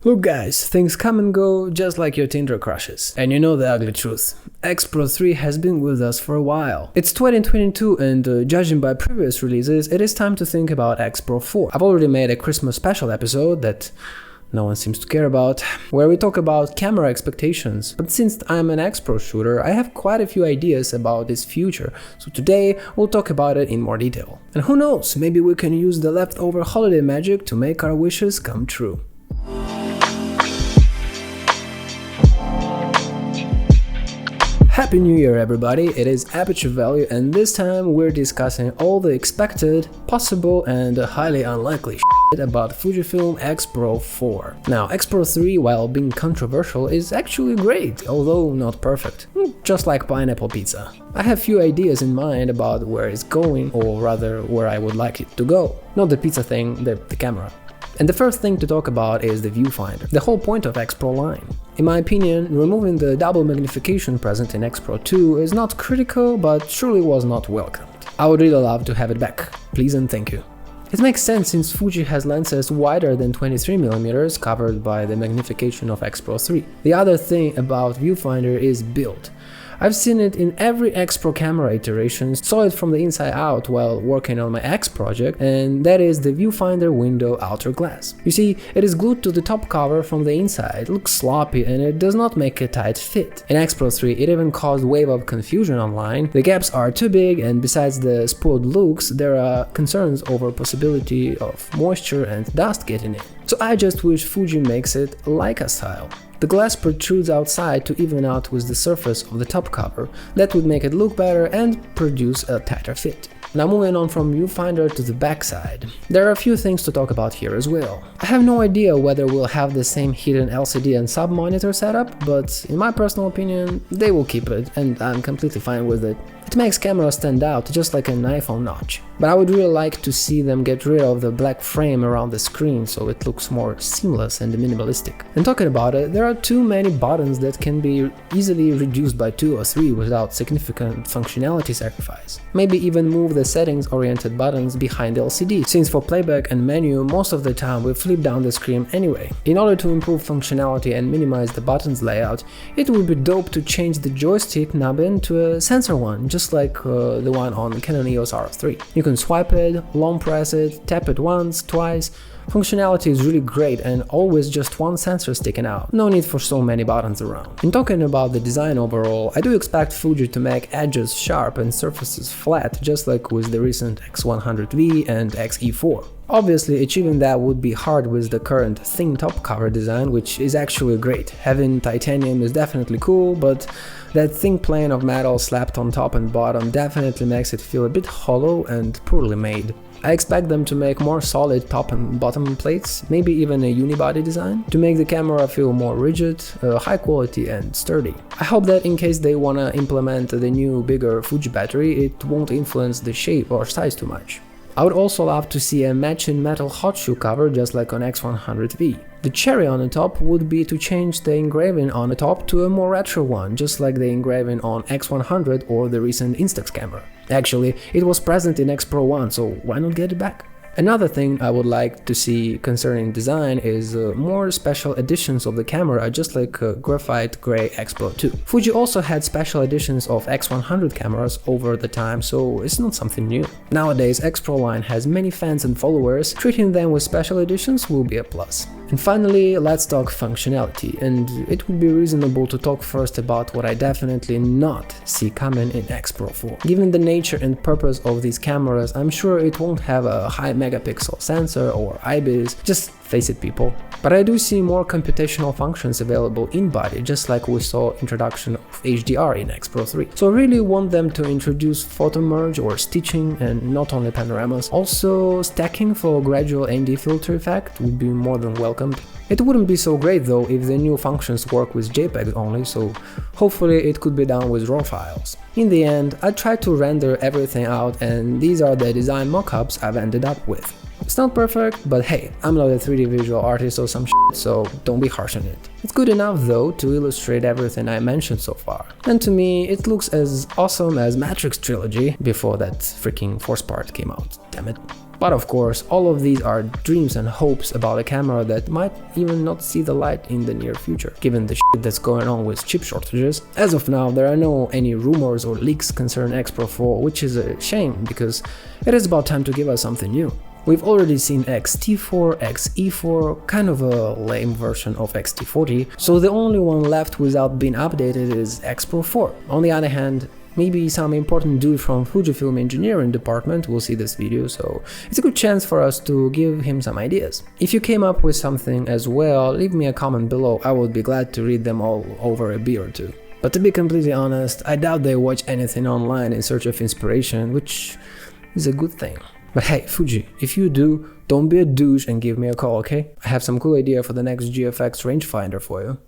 Look guys, things come and go just like your Tinder crushes. And you know the ugly truth. X Pro 3 has been with us for a while. It's 2022 and judging by previous releases, it is time to think about X Pro 4. I've already made a Christmas special episode that no one seems to care about, where we talk about camera expectations. But since I'm an X Pro shooter, I have quite a few ideas about its future, so today we'll talk about it in more detail. And who knows, maybe we can use the leftover holiday magic to make our wishes come true. Happy New Year everybody, it is Aperture Value and this time we're discussing all the expected, possible and highly unlikely shit about Fujifilm X Pro 4. Now X Pro 3, while being controversial, is actually great, although not perfect. Just like pineapple pizza. I have few ideas in mind about where it's going, or rather where I would like it to go. Not the pizza thing, the camera. And the first thing to talk about is the viewfinder, the whole point of X Pro line. In my opinion, removing the double magnification present in X Pro 2 is not critical, but surely was not welcomed. I would really love to have it back, please and thank you. It makes sense since Fuji has lenses wider than 23mm covered by the magnification of X Pro 3. The other thing about viewfinder is build. I've seen it in every X Pro camera iteration, saw it from the inside out while working on my X project, and that is the viewfinder window outer glass. You see, it is glued to the top cover from the inside, looks sloppy and it does not make a tight fit. In X Pro 3 it even caused wave of confusion online, the gaps are too big and besides the spoiled looks, there are concerns over possibility of moisture and dust getting in. So I just wish Fuji makes it Leica style. The glass protrudes outside to even out with the surface of the top cover. That would make it look better and produce a tighter fit. Now moving on from viewfinder to the backside. There are a few things to talk about here as well. I have no idea whether we'll have the same hidden LCD and sub-monitor setup, but in my personal opinion, they will keep it and I'm completely fine with it. It makes cameras stand out just like an iPhone notch. But I would really like to see them get rid of the black frame around the screen so it looks more seamless and minimalistic. And talking about it, there are too many buttons that can be easily reduced by 2 or 3 without significant functionality sacrifice. Maybe even move the settings-oriented buttons behind the LCD, since for playback and menu most of the time we flip down the screen anyway. In order to improve functionality and minimize the buttons layout, it would be dope to change the joystick nubbin to a sensor one, just like the one on Canon EOS RF3. You can swipe it, long press it, tap it once, twice. Functionality is really great and always just one sensor sticking out, no need for so many buttons around. In talking about the design overall, I do expect Fuji to make edges sharp and surfaces flat, just like with the recent X100V and XE4. Obviously, achieving that would be hard with the current thin top cover design, which is actually great. Having titanium is definitely cool, but that thin plane of metal slapped on top and bottom definitely makes it feel a bit hollow and poorly made. I expect them to make more solid top and bottom plates, maybe even a unibody design, to make the camera feel more rigid, high quality and sturdy. I hope that in case they wanna implement the new bigger Fuji battery, it won't influence the shape or size too much. I would also love to see a matching metal hot shoe cover just like on X100V. The cherry on the top would be to change the engraving on the top to a more retro one, just like the engraving on X100 or the recent Instax camera. Actually, it was present in X Pro 1, so why not get it back? Another thing I would like to see concerning design is more special editions of the camera, just like Graphite Grey X Pro 2. Fuji also had special editions of X100 cameras over the time, so it's not something new. Nowadays, X Pro line has many fans and followers, treating them with special editions will be a plus. And finally, let's talk functionality, and it would be reasonable to talk first about what I definitely not see coming in X Pro 4. Given the nature and purpose of these cameras, I'm sure it won't have a high megapixel sensor or IBIS, just face it people. But I do see more computational functions available in-body, just like we saw introduction of HDR in X Pro 3. So I really want them to introduce photo merge or stitching and not only panoramas. Also, stacking for gradual ND filter effect would be more than welcomed. It wouldn't be so great though if the new functions work with JPEG only, so hopefully it could be done with RAW files. In the end, I tried to render everything out and these are the design mockups I've ended up with. It's not perfect, but hey, I'm not a 3D visual artist or some shit, so don't be harsh on it. It's good enough though to illustrate everything I mentioned so far. And to me, it looks as awesome as Matrix Trilogy before that freaking fourth part came out, damn it. But of course, all of these are dreams and hopes about a camera that might even not see the light in the near future, given the shit that's going on with chip shortages. As of now, there are no any rumors or leaks concerning X Pro 4, which is a shame because it is about time to give us something new. We've already seen XT4, XE4, kind of a lame version of XT40, so the only one left without being updated is X Pro 4. On the other hand, maybe some important dude from Fujifilm engineering department will see this video, so it's a good chance for us to give him some ideas. If you came up with something as well, leave me a comment below, I would be glad to read them all over a beer or two. But to be completely honest, I doubt they watch anything online in search of inspiration, which is a good thing. But hey, Fuji, if you do, don't be a douche and give me a call, okay? I have some cool idea for the next GFX rangefinder for you.